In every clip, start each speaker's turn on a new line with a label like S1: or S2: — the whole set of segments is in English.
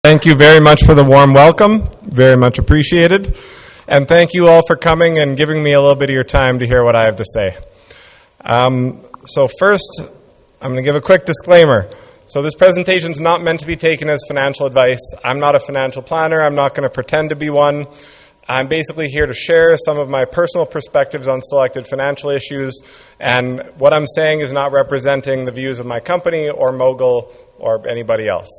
S1: Thank you very much for the warm welcome. Very much appreciated. And thank you all for coming and giving me a little bit of your time to hear what I have to say. So first, I'm going to give a quick disclaimer. So this presentation is not meant to be taken as financial advice. I'm not a financial planner. I'm not going to pretend to be one. I'm basically here to share some of my personal perspectives on selected financial issues, and what I'm saying is not representing the views of my company or Mogul or anybody else.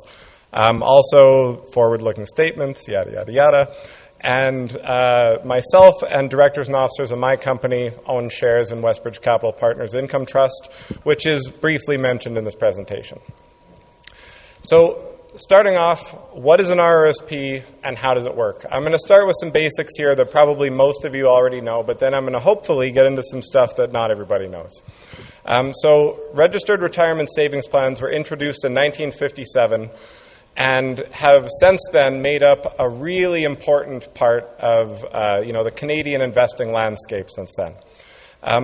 S1: Also, forward-looking statements, yada, yada, yada. And myself and directors and officers of my company own shares in Westbridge Capital Partners Income Trust, which is briefly mentioned in this presentation. So, starting off, what is an RRSP and how does it work? I'm going to start with some basics here that probably most of you already know, but then I'm going to hopefully get into some stuff that not everybody knows. So, registered retirement savings plans were introduced in 1957 and have since then made up a really important part of the Canadian investing landscape since then.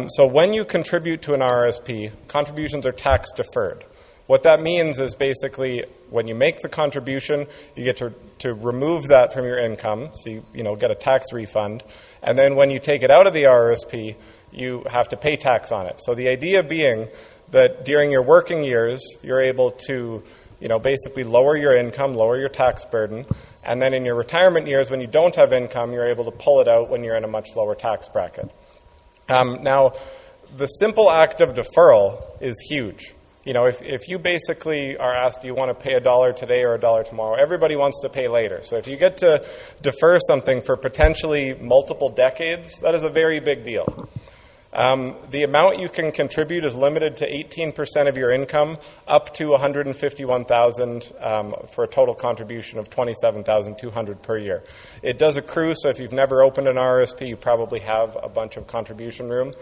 S1: So when you contribute to an RRSP, contributions are tax deferred. What that means is basically when you make the contribution, you get to remove that from your income, so you get a tax refund, and then when you take it out of the RRSP, you have to pay tax on it. So the idea being that during your working years, you're able to basically lower your income, lower your tax burden, and then in your retirement years, when you don't have income, you're able to pull it out when you're in a much lower tax bracket. Now, the simple act of deferral is huge. If you basically are asked, do you want to pay $1 today or $1 tomorrow, everybody wants to pay later. So if you get to defer something for potentially multiple decades, that is a very big deal. The amount you can contribute is limited to 18% of your income, up to $151,000 for a total contribution of $27,200 per year. It does accrue, so if you've never opened an RRSP, you probably have a bunch of contribution room.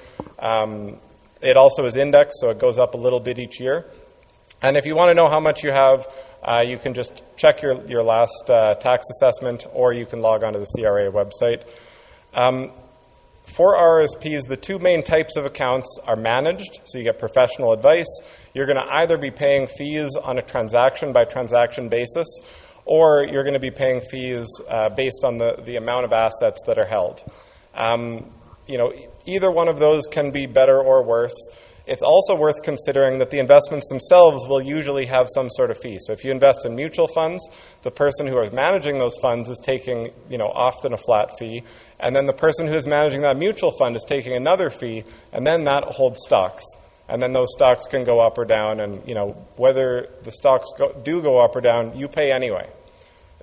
S1: It also is indexed, so it goes up a little bit each year. And if you want to know how much you have, you can just check your last tax assessment, or you can log on to the CRA website. For RRSPs, the two main types of accounts are managed, so you get professional advice. You're going to either be paying fees on a transaction-by-transaction basis, or you're going to be paying fees based on the amount of assets that are held. Either one of those can be better or worse. It's also worth considering that the investments themselves will usually have some sort of fee. So if you invest in mutual funds, the person who is managing those funds is taking, often a flat fee, and then the person who is managing that mutual fund is taking another fee, and then that holds stocks. And then those stocks can go up or down, and, whether the stocks do go up or down, you pay anyway.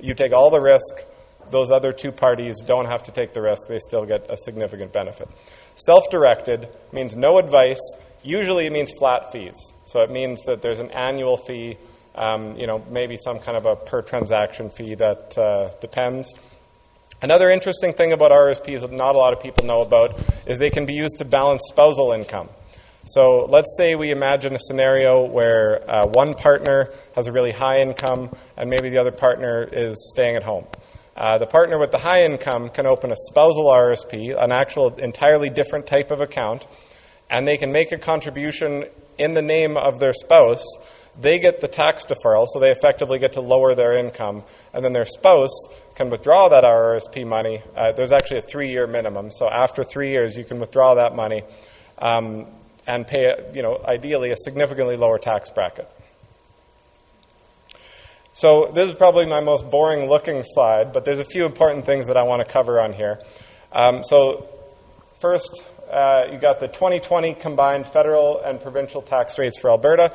S1: You take all the risk. Those other two parties don't have to take the risk. They still get a significant benefit. Self-directed means no advice. Usually it means flat fees. So it means that there's an annual fee, maybe some kind of a per transaction fee that depends. Another interesting thing about RRSPs that not a lot of people know about is they can be used to balance spousal income. So let's say we imagine a scenario where one partner has a really high income and maybe the other partner is staying at home. The partner with the high income can open a spousal RRSP, an actual entirely different type of account, and they can make a contribution in the name of their spouse. They get the tax deferral, so they effectively get to lower their income, and then their spouse can withdraw that RRSP money. There's actually a 3-year minimum, so after 3 years you can withdraw that money and pay, ideally a significantly lower tax bracket. So this is probably my most boring looking slide, but there's a few important things that I want to cover on here. So first, you got the 2020 combined federal and provincial tax rates for Alberta.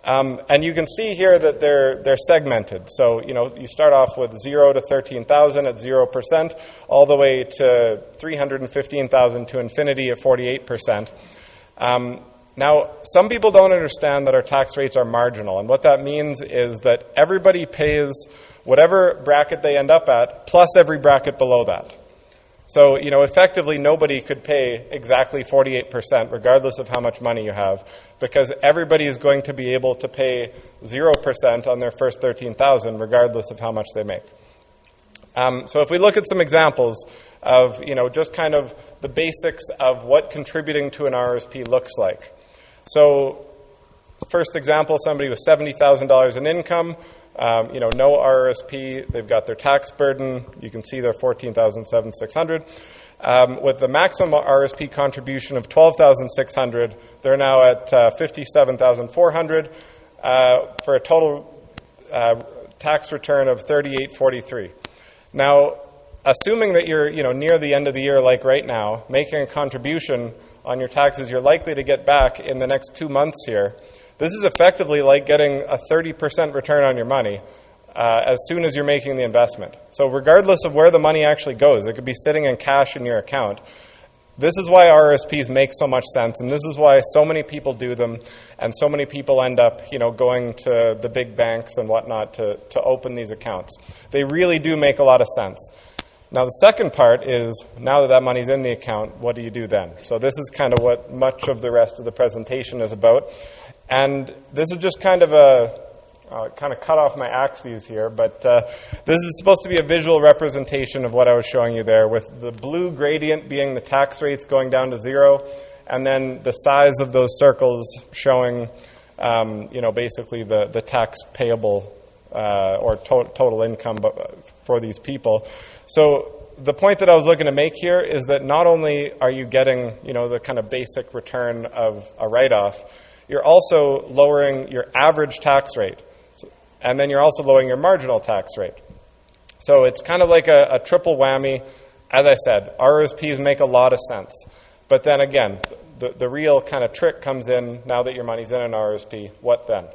S1: And you can see here that they're segmented. So, you start off with 0 to 13,000 at 0%, all the way to 315,000 to infinity at 48%. Now, some people don't understand that our tax rates are marginal, and what that means is that everybody pays whatever bracket they end up at, plus every bracket below that. So, effectively nobody could pay exactly 48%, regardless of how much money you have, because everybody is going to be able to pay 0% on their first 13,000, regardless of how much they make. So if we look at some examples of, just kind of the basics of what contributing to an RRSP looks like. So, first example, somebody with $70,000 in income No RRSP, they've got their tax burden. You can see they're $14,600. With the maximum RRSP contribution of $12,600, they're now at $57,400 for a total tax return of $38.43. Now, assuming that you're near the end of the year, like right now, making a contribution on your taxes you're likely to get back in the next 2 months here, this is effectively like getting a 30% return on your money as soon as you're making the investment. So regardless of where the money actually goes, it could be sitting in cash in your account. This is why RRSPs make so much sense, and this is why so many people do them, and so many people end up, going to the big banks and whatnot to open these accounts. They really do make a lot of sense. Now, the second part is, now that money's in the account, what do you do then? So this is kind of what much of the rest of the presentation is about. And this is just kind of kind of cut off my axes here, but this is supposed to be a visual representation of what I was showing you there, with the blue gradient being the tax rates going down to zero, and then the size of those circles showing, basically the tax payable or total income for these people. So the point that I was looking to make here is that not only are you getting, the kind of basic return of a write-off, you're also lowering your average tax rate. And then you're also lowering your marginal tax rate. So it's kind of like a triple whammy. As I said, RRSPs make a lot of sense. But then again, the real kind of trick comes in now that your money's in an RRSP. What then?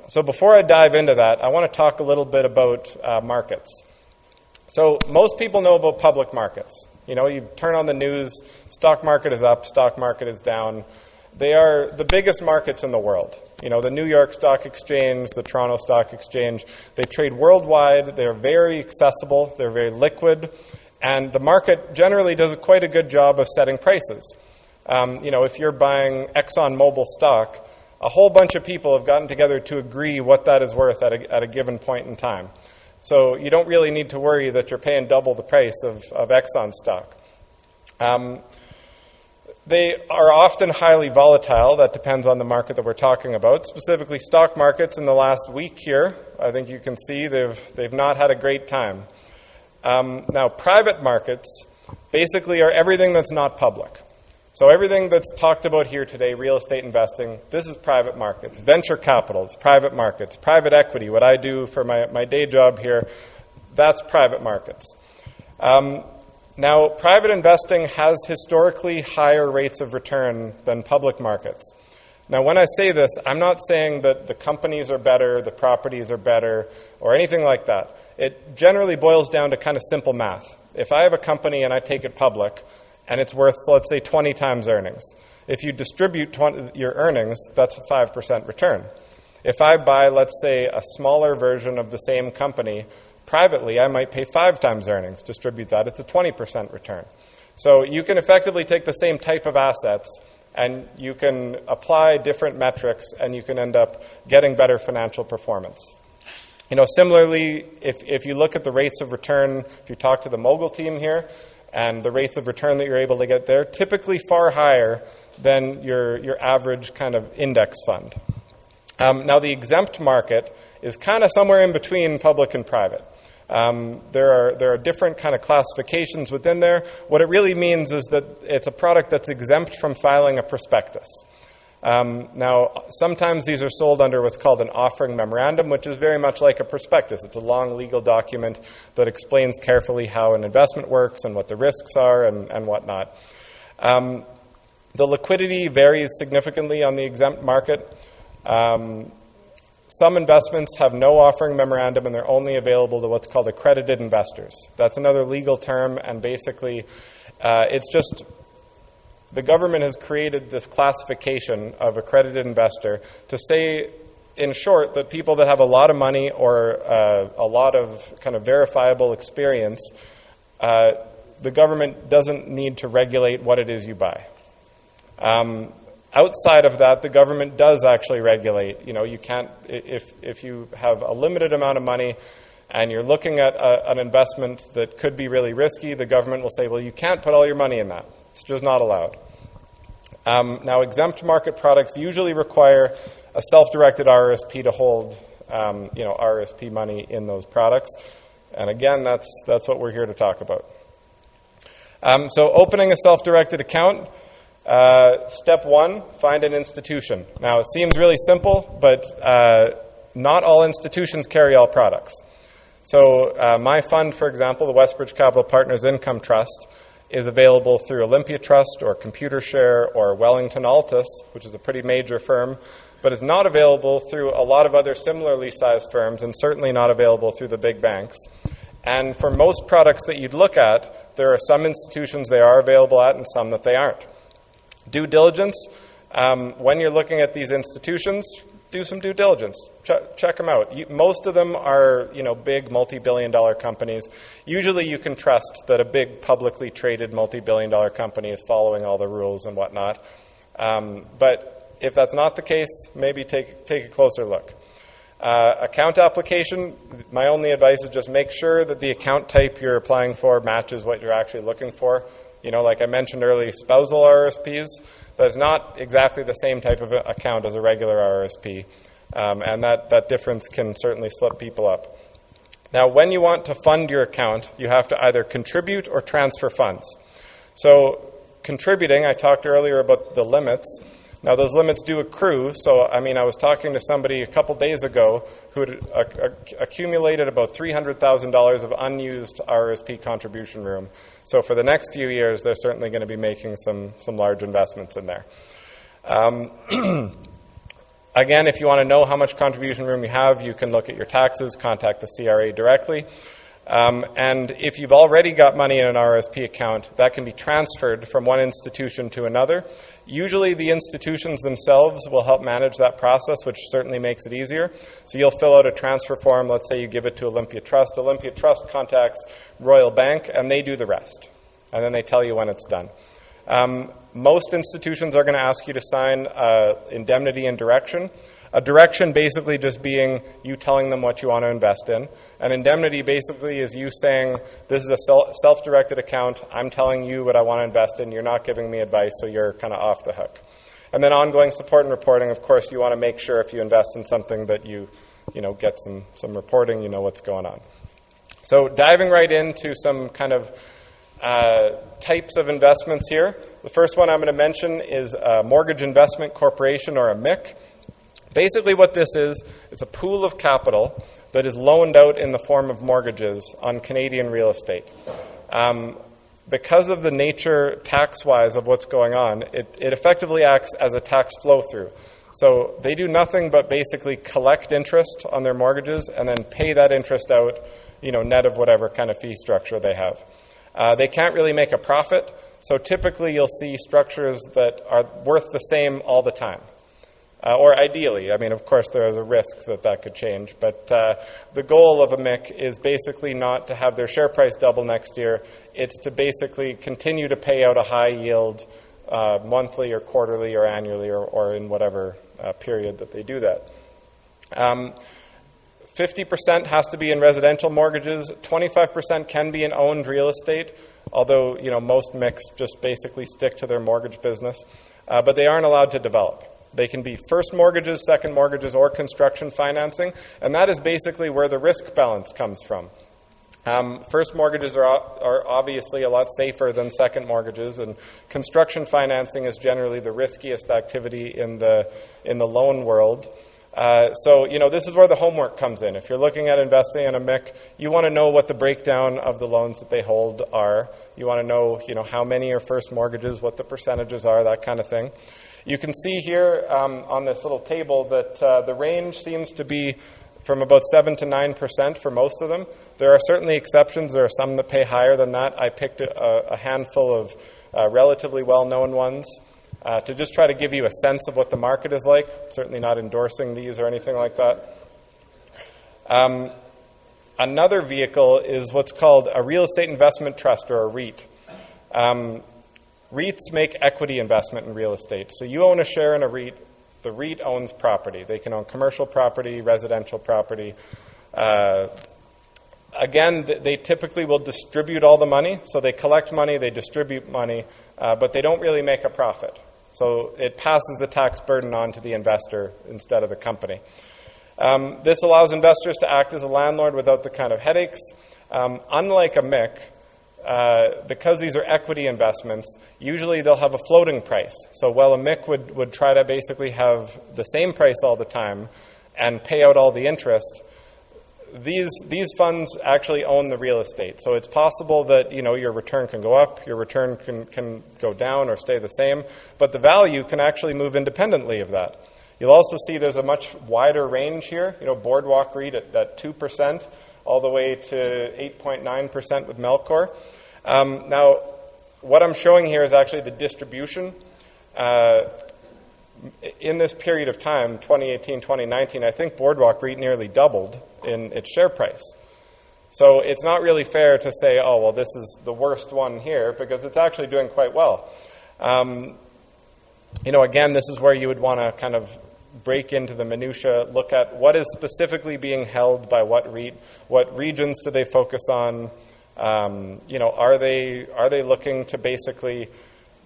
S1: So before I dive into that, I want to talk a little bit about markets. So most people know about public markets. You turn on the news, stock market is up, stock market is down. They are the biggest markets in the world. The New York Stock Exchange, the Toronto Stock Exchange, they trade worldwide. They're very accessible. They're very liquid. And the market generally does quite a good job of setting prices. If you're buying ExxonMobil stock, a whole bunch of people have gotten together to agree what that is worth at a given point in time. So you don't really need to worry that you're paying double the price of Exxon stock. They are often highly volatile. That depends on the market that we're talking about. Specifically, stock markets in the last week here, I think you can see they've not had a great time. Now, private markets basically are everything that's not public. So everything that's talked about here today, real estate investing, this is private markets. Venture capital, it's private markets. Private equity, what I do for my day job here, that's private markets. Now, private investing has historically higher rates of return than public markets. Now, when I say this, I'm not saying that the companies are better, the properties are better, or anything like that. It generally boils down to kind of simple math. If I have a company and I take it public, and it's worth, let's say, 20 times earnings, if you distribute your earnings, that's a 5% return. If I buy, let's say, a smaller version of the same company, privately, I might pay 5 times earnings, distribute that, it's a 20% return. So you can effectively take the same type of assets and you can apply different metrics and you can end up getting better financial performance. Similarly, if you look at the rates of return, if you talk to the Mogul team here, and the rates of return that you're able to get there, typically far higher than your average kind of index fund. Now, the exempt market is kind of somewhere in between public and private. There are different kind of classifications within there. What it really means is that it's a product that's exempt from filing a prospectus. Now, sometimes these are sold under what's called an offering memorandum, which is very much like a prospectus. It's a long legal document that explains carefully how an investment works and what the risks are and whatnot. The liquidity varies significantly on the exempt market. Some investments have no offering memorandum and they're only available to what's called accredited investors. That's another legal term, and basically it's just the government has created this classification of accredited investor to say, in short, that people that have a lot of money or a lot of kind of verifiable experience, the government doesn't need to regulate what it is you buy. Outside of that, the government does actually regulate. You can't, if you have a limited amount of money and you're looking at an investment that could be really risky, the government will say, well, you can't put all your money in that. It's just not allowed. Now, exempt market products usually require a self-directed RRSP to hold RRSP money in those products. And again, that's what we're here to talk about. So opening a self-directed account, step one, find an institution. Now, it seems really simple, but not all institutions carry all products. So my fund, for example, the Westbridge Capital Partners Income Trust, is available through Olympia Trust or ComputerShare or Wellington Altus, which is a pretty major firm, but is not available through a lot of other similarly sized firms, and certainly not available through the big banks. And for most products that you'd look at, there are some institutions they are available at and some that they aren't. Due diligence, when you're looking at these institutions, do some due diligence. Check them out. Most of them are, big multi-billion-dollar companies. Usually you can trust that a big publicly traded multi-billion-dollar company is following all the rules and whatnot. But if that's not the case, maybe take a closer look. Account application, my only advice is just make sure that the account type you're applying for matches what you're actually looking for. Like I mentioned earlier, spousal RRSPs, that's not exactly the same type of account as a regular RRSP. And that difference can certainly slip people up. Now, when you want to fund your account, you have to either contribute or transfer funds. So contributing, I talked earlier about the limits. Now, those limits do accrue. So, I was talking to somebody a couple days ago who had accumulated about $300,000 of unused RRSP contribution room. So for the next few years, they're certainly going to be making some large investments in there. Again, if you want to know how much contribution room you have, you can look at your taxes, contact the CRA directly. And if you've already got money in an RRSP account, that can be transferred from one institution to another. Usually the institutions themselves will help manage that process, which certainly makes it easier. So you'll fill out a transfer form. Let's say you give it to Olympia Trust. Olympia Trust contacts Royal Bank, and they do the rest. And then they tell you when it's done. Most institutions are going to ask you to sign indemnity and direction. A direction basically just being you telling them what you want to invest in. An indemnity basically is you saying, this is a self-directed account. I'm telling you what I want to invest in. You're not giving me advice, so you're kind of off the hook. And then ongoing support and reporting. Of course, you want to make sure if you invest in something that you get some reporting, you know what's going on. So diving right into some kind of types of investments here. The first one I'm going to mention is a mortgage investment corporation, or a MIC. Basically what this is, it's a pool of capital that is loaned out in the form of mortgages on Canadian real estate. Because of the nature, tax-wise, of what's going on, it effectively acts as a tax flow-through. So they do nothing but basically collect interest on their mortgages and then pay that interest out, net of whatever kind of fee structure they have. They can't really make a profit, so typically you'll see structures that are worth the same all the time. Or ideally, of course, there is a risk that could change, but the goal of a MIC is basically not to have their share price double next year. It's to basically continue to pay out a high yield monthly or quarterly or annually or in whatever period that they do that. 50% has to be in residential mortgages. 25% can be in owned real estate, although most MICs just basically stick to their mortgage business. But they aren't allowed to develop. They can be first mortgages, second mortgages, or construction financing, and that is basically where the risk balance comes from. First mortgages are obviously a lot safer than second mortgages, and construction financing is generally the riskiest activity in the loan world. So this is where the homework comes in. If you're looking at investing in a MIC, you want to know what the breakdown of the loans that they hold are. You want to know, how many are first mortgages, what the percentages are, that kind of thing. You can see here on this little table that the range seems to be from about 7 to 9% for most of them. There are certainly exceptions. There are some that pay higher than that. I picked a handful of relatively well-known ones to just try to give you a sense of what the market is like. Certainly not endorsing these or anything like that. Another vehicle is what's called a real estate investment trust, or a REIT. REITs make equity investment in real estate. So you own a share in a REIT. The REIT owns property. They can own commercial property, residential property. Again, they typically will distribute all the money. So they collect money, they distribute money, but they don't really make a profit. So it passes the tax burden on to the investor instead of the company. This allows investors to act as a landlord without the kind of headaches. Unlike a MIC, because these are equity investments, usually they'll have a floating price. So while a MIC would try to basically have the same price all the time and pay out all the interest, these funds actually own the real estate. So it's possible that your return can go up, your return can go down or stay the same, but the value can actually move independently of that. You'll also see there's a much wider range here. Boardwalk REIT at 2%, all the way to 8.9% with Melcor. Now, what I'm showing here is actually the distribution. In this period of time, 2018, 2019, I think Boardwalk REIT nearly doubled in its share price. So it's not really fair to say, oh, well, this is the worst one here, because it's actually doing quite well. Again, this is where you would want to kind of break into the minutia, look at what is specifically being held by what REIT, what regions do they focus on, are they looking to basically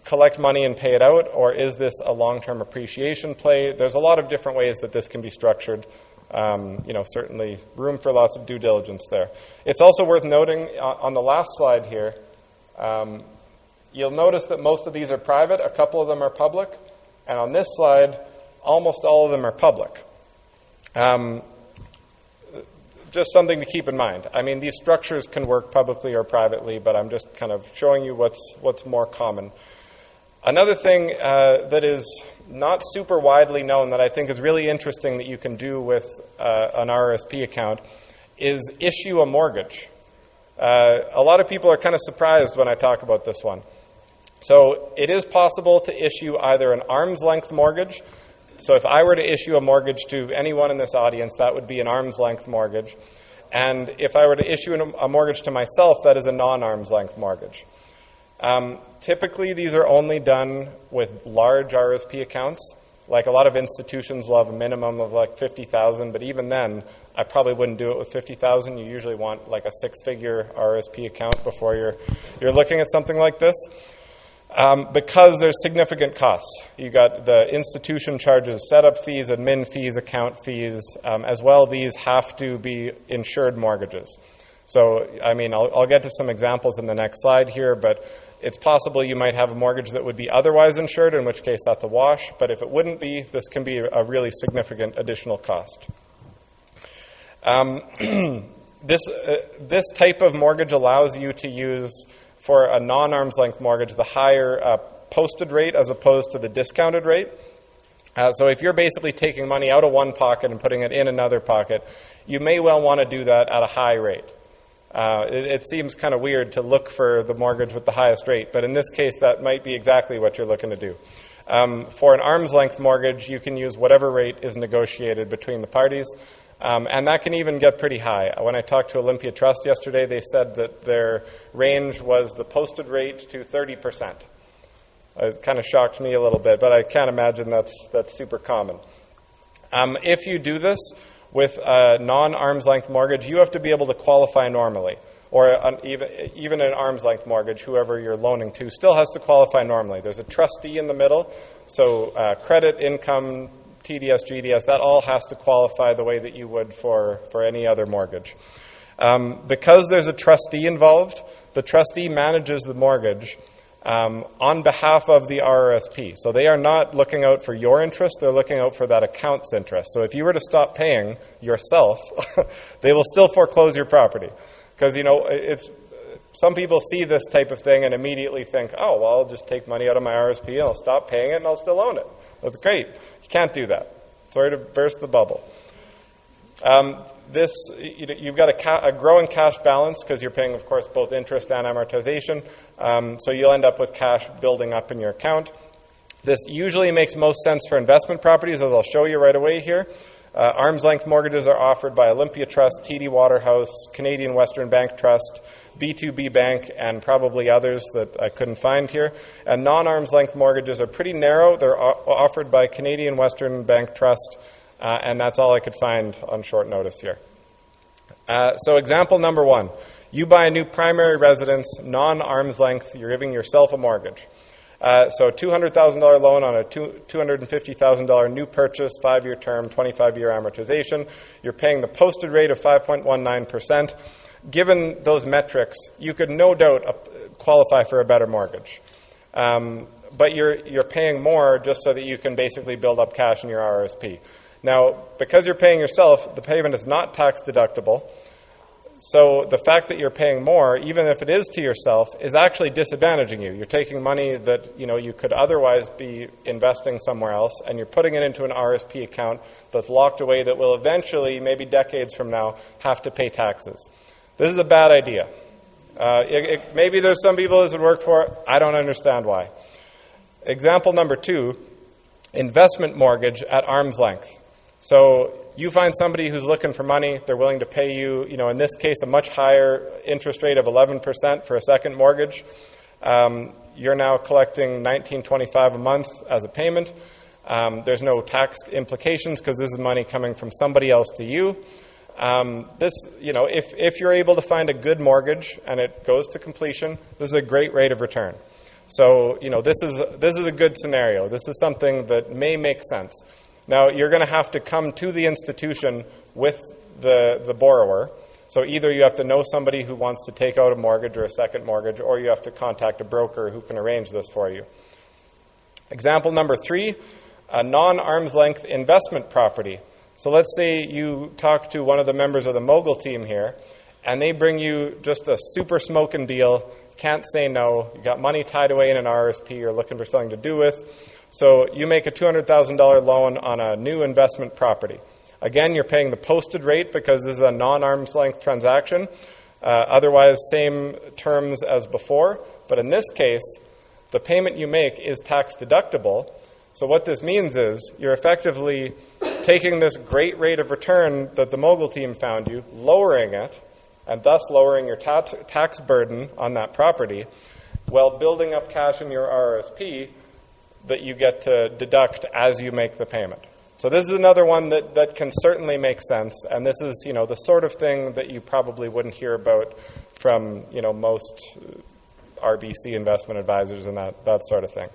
S1: collect money and pay it out, or is this a long-term appreciation play? There's a lot of different ways that this can be structured. Certainly room for lots of due diligence there. It's also worth noting on the last slide here, you'll notice that most of these are private, a couple of them are public, and on this slide, almost all of them are public. Just something to keep in mind. I mean, these structures can work publicly or privately, but I'm just kind of showing you what's more common. Another thing that is not super widely known that I think is really interesting that you can do with an RRSP account is issue a mortgage. A lot of people are kind of surprised when I talk about this one. So it is possible to issue either an arm's length mortgage. So if I were to issue a mortgage to anyone in this audience, that would be an arm's length mortgage. And if I were to issue a mortgage to myself, that is a non-arm's length mortgage. Typically, these are only done with large RRSP accounts. Like a lot of institutions will have a minimum of like $50,000, but even then, I probably wouldn't do it with $50,000. You usually want like a six-figure RRSP account before you're looking at something like this. Because there's significant costs. You got the institution charges setup fees, admin fees, account fees. As well, these have to be insured mortgages. So, I mean, I'll get to some examples in the next slide here, but it's possible you might have a mortgage that would be otherwise insured, in which case that's a wash. But if it wouldn't be, this can be a really significant additional cost. This type of mortgage allows you to use, for a non-arm's length mortgage, the higher posted rate as opposed to the discounted rate. So if you're basically taking money out of one pocket and putting it in another pocket, you may well want to do that at a high rate. It seems kind of weird to look for the mortgage with the highest rate, but in this case, that might be exactly what you're looking to do. For an arm's length mortgage, you can use whatever rate is negotiated between the parties. And that can even get pretty high. When I talked to Olympia Trust yesterday, they said that their range was the posted rate to 30%. It kind of shocked me a little bit, but I can't imagine that's super common. If you do this with a non-arm's length mortgage, you have to be able to qualify normally. Or even an arm's length mortgage, whoever you're loaning to still has to qualify normally. There's a trustee in the middle, so credit, income, TDS, GDS, that all has to qualify the way that you would for any other mortgage. Because there's a trustee involved, the trustee manages the mortgage on behalf of the RRSP. So they are not looking out for your interest, they're looking out for that account's interest. So if you were to stop paying yourself, they will still foreclose your property. Because, some people see this type of thing and immediately think, oh, well, I'll just take money out of my RRSP and I'll stop paying it and I'll still own it. That's great. You can't do that. Sorry to burst the bubble. You've got a growing cash balance because you're paying, of course, both interest and amortization. So you'll end up with cash building up in your account. This usually makes most sense for investment properties, as I'll show you right away here. Arm's length mortgages are offered by Olympia Trust, TD Waterhouse, Canadian Western Bank Trust, B2B Bank, and probably others that I couldn't find here. And non-arm's length mortgages are pretty narrow. They're offered by Canadian Western Bank Trust, and that's all I could find on short notice here. So example number one, you buy a new primary residence, non-arm's length, you're giving yourself a mortgage. So $200,000 loan on a $250,000 new purchase, 5-year term, 25-year amortization. You're paying the posted rate of 5.19%. Given those metrics, you could no doubt qualify for a better mortgage. But you're paying more just so that you can basically build up cash in your RRSP. Now, because you're paying yourself, the payment is not tax deductible. So the fact that you're paying more, even if it is to yourself, is actually disadvantaging you. You're taking money that you could otherwise be investing somewhere else, and you're putting it into an RSP account that's locked away that will eventually, maybe decades from now, have to pay taxes. This is a bad idea. Maybe there's some people this would work for. I don't understand why. Example number 2, investment mortgage at arm's length. So you find somebody who's looking for money, they're willing to pay you, in this case, a much higher interest rate of 11% for a second mortgage. You're now collecting $19.25 a month as a payment. There's no tax implications because this is money coming from somebody else to you. If you're able to find a good mortgage and it goes to completion, this is a great rate of return. So, this is a good scenario. This is something that may make sense. Now, you're going to have to come to the institution with the borrower. So either you have to know somebody who wants to take out a mortgage or a second mortgage, or you have to contact a broker who can arrange this for you. Example number 3, a non-arm's length investment property. So let's say you talk to one of the members of the Mogul team here, and they bring you just a super smoking deal, can't say no, you got money tied away in an RSP you're looking for something to do with. So you make a $200,000 loan on a new investment property. Again, you're paying the posted rate because this is a non-arm's length transaction. Otherwise, same terms as before. But in this case, the payment you make is tax deductible. So what this means is you're effectively taking this great rate of return that the Mogul team found you, lowering it, and thus lowering your tax burden on that property, while building up cash in your RRSP that you get to deduct as you make the payment. So this is another one that can certainly make sense, and this is the sort of thing that you probably wouldn't hear about from most RBC investment advisors and that sort of thing.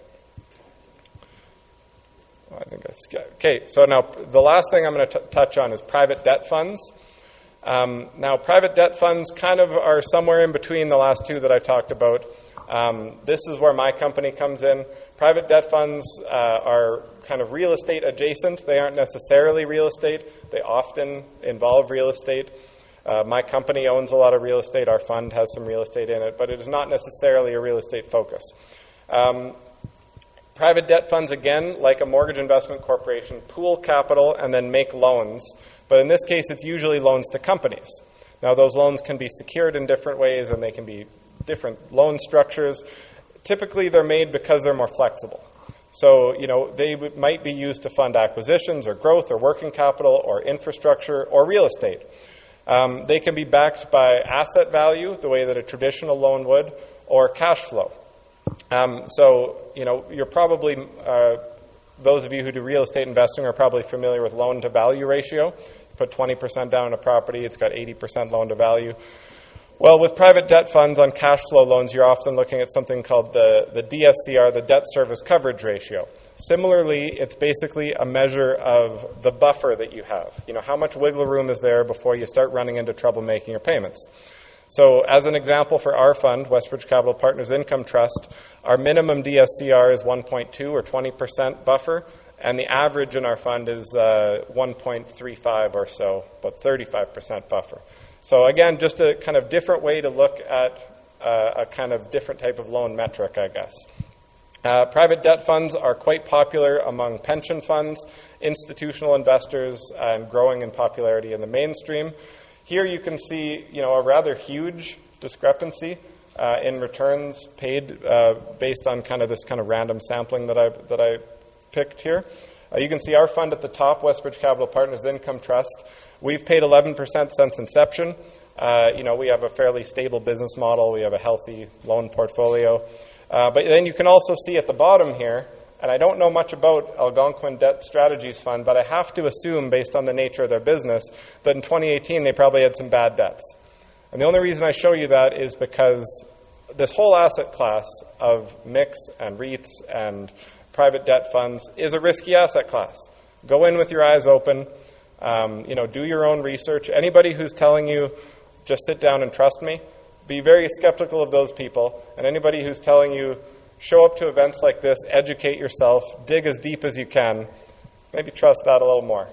S1: Okay, so now the last thing I'm going to touch on is private debt funds. Now, private debt funds kind of are somewhere in between the last two that I talked about. This is where my company comes in. Private debt funds are kind of real estate adjacent. They aren't necessarily real estate. They often involve real estate. My company owns a lot of real estate. Our fund has some real estate in it, but it is not necessarily a real estate focus. Private debt funds, again, like a mortgage investment corporation, pool capital and then make loans. But in this case, it's usually loans to companies. Now, those loans can be secured in different ways, and they can be different loan structures. Typically, they're made because they're more flexible. So, they might be used to fund acquisitions or growth or working capital or infrastructure or real estate. They can be backed by asset value, the way that a traditional loan would, or cash flow. You're probably, those of you who do real estate investing are probably familiar with loan-to-value ratio. You put 20% down on a property, it's got 80% loan-to-value. Well, with private debt funds on cash flow loans, you're often looking at something called the DSCR, the debt service coverage ratio. Similarly, it's basically a measure of the buffer that you have. How much wiggle room is there before you start running into trouble making your payments? So as an example for our fund, Westbridge Capital Partners Income Trust, our minimum DSCR is 1.2 or 20% buffer, and the average in our fund is 1.35 or so, about 35% buffer. So again, just a kind of different way to look at a kind of different type of loan metric, I guess. Private debt funds are quite popular among pension funds, institutional investors, and growing in popularity in the mainstream. Here you can see, a rather huge discrepancy in returns paid based on kind of this kind of random sampling that I picked here. You can see our fund at the top, Westbridge Capital Partners Income Trust. We've paid 11% since inception. We have a fairly stable business model. We have a healthy loan portfolio. But then you can also see at the bottom here, and I don't know much about Algonquin Debt Strategies Fund, but I have to assume, based on the nature of their business, that in 2018 they probably had some bad debts. And the only reason I show you that is because this whole asset class of mix and REITs and private debt funds is a risky asset class. Go in with your eyes open. Do your own research. Anybody who's telling you, just sit down and trust me, be very skeptical of those people. And anybody who's telling you, show up to events like this, educate yourself, dig as deep as you can, maybe trust that a little more.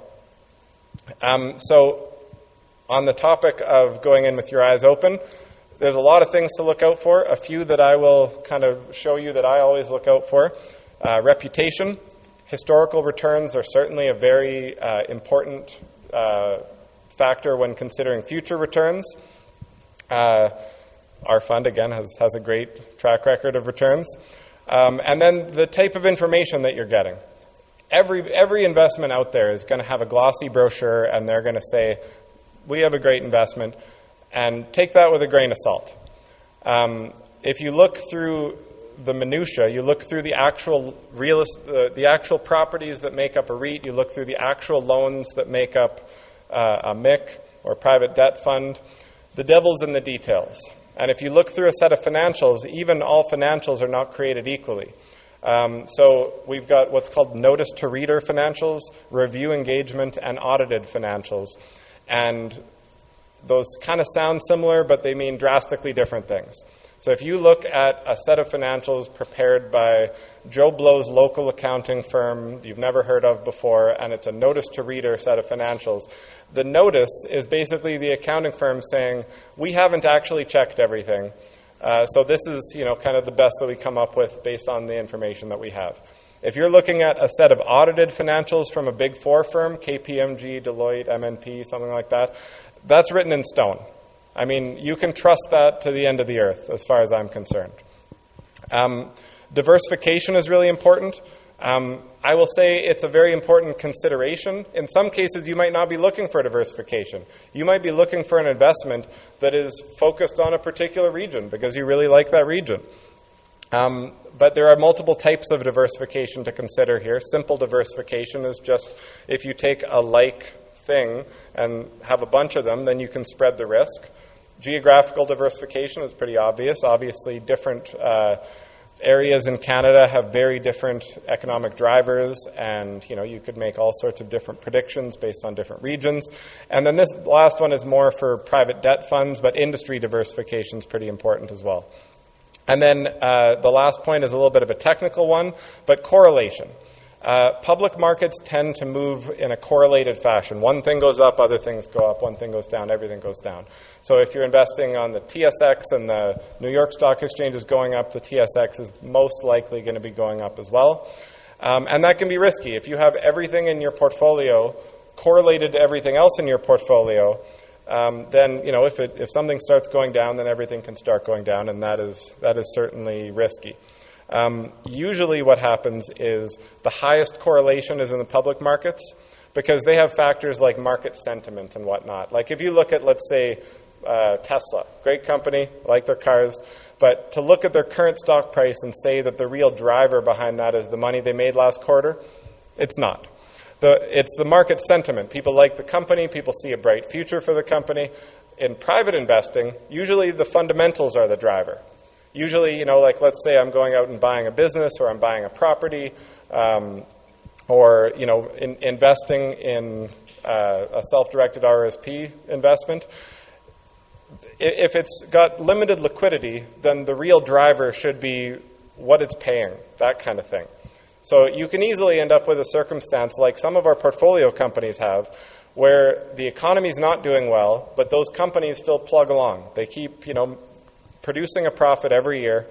S1: So on the topic of going in with your eyes open, there's a lot of things to look out for. A few that I will kind of show you that I always look out for. Reputation. Historical returns are certainly a very important factor when considering future returns. Our fund, again, has a great track record of returns. And then the type of information that you're getting. Every investment out there is going to have a glossy brochure, and they're going to say, we have a great investment, and take that with a grain of salt. If you look through the minutia, you look through the actual the actual properties that make up a REIT, you look through the actual loans that make up a MIC or private debt fund, the devil's in the details. And if you look through a set of financials, even all financials are not created equally. So we've got what's called notice to reader financials, review engagement, and audited financials. And those kind of sound similar, but they mean drastically different things. So if you look at a set of financials prepared by Joe Blow's local accounting firm you've never heard of before, and it's a notice to reader set of financials, the notice is basically the accounting firm saying, we haven't actually checked everything. So this is, kind of the best that we come up with based on the information that we have. If you're looking at a set of audited financials from a Big Four firm, KPMG, Deloitte, MNP, something like that, that's written in stone. I mean, you can trust that to the end of the earth, as far as I'm concerned. Diversification is really important. I will say it's a very important consideration. In some cases, you might not be looking for diversification. You might be looking for an investment that is focused on a particular region because you really like that region. But there are multiple types of diversification to consider here. Simple diversification is just if you take a like thing and have a bunch of them, then you can spread the risk. Geographical diversification is pretty obvious. Obviously, different areas in Canada have very different economic drivers, and you could make all sorts of different predictions based on different regions. And then this last one is more for private debt funds, but industry diversification is pretty important as well. And then the last point is a little bit of a technical one, but correlation. Public markets tend to move in a correlated fashion. One thing goes up, other things go up. One thing goes down, everything goes down. So if you're investing on the TSX and the New York Stock Exchange is going up, the TSX is most likely going to be going up as well. And that can be risky. If you have everything in your portfolio correlated to everything else in your portfolio, then if something starts going down, then everything can start going down, and that is certainly risky. Usually what happens is the highest correlation is in the public markets because they have factors like market sentiment and whatnot. Like if you look at, let's say, Tesla, great company, like their cars, but to look at their current stock price and say that the real driver behind that is the money they made last quarter, it's not. It's the market sentiment. People like the company, people see a bright future for the company. In private investing, usually the fundamentals are the driver. Usually, like let's say I'm going out and buying a business or I'm buying a property or, investing in a self-directed RRSP investment. If it's got limited liquidity, then the real driver should be what it's paying, that kind of thing. So you can easily end up with a circumstance like some of our portfolio companies have where the economy's not doing well, but those companies still plug along. They keep, producing a profit every year,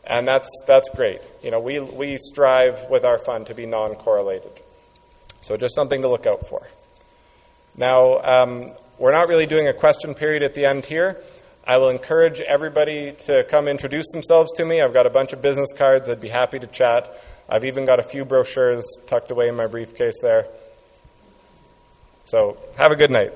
S1: and that's great. We strive with our fund to be non-correlated. So just something to look out for. Now, we're not really doing a question period at the end here. I will encourage everybody to come introduce themselves to me. I've got a bunch of business cards. I'd be happy to chat. I've even got a few brochures tucked away in my briefcase there. So have a good night.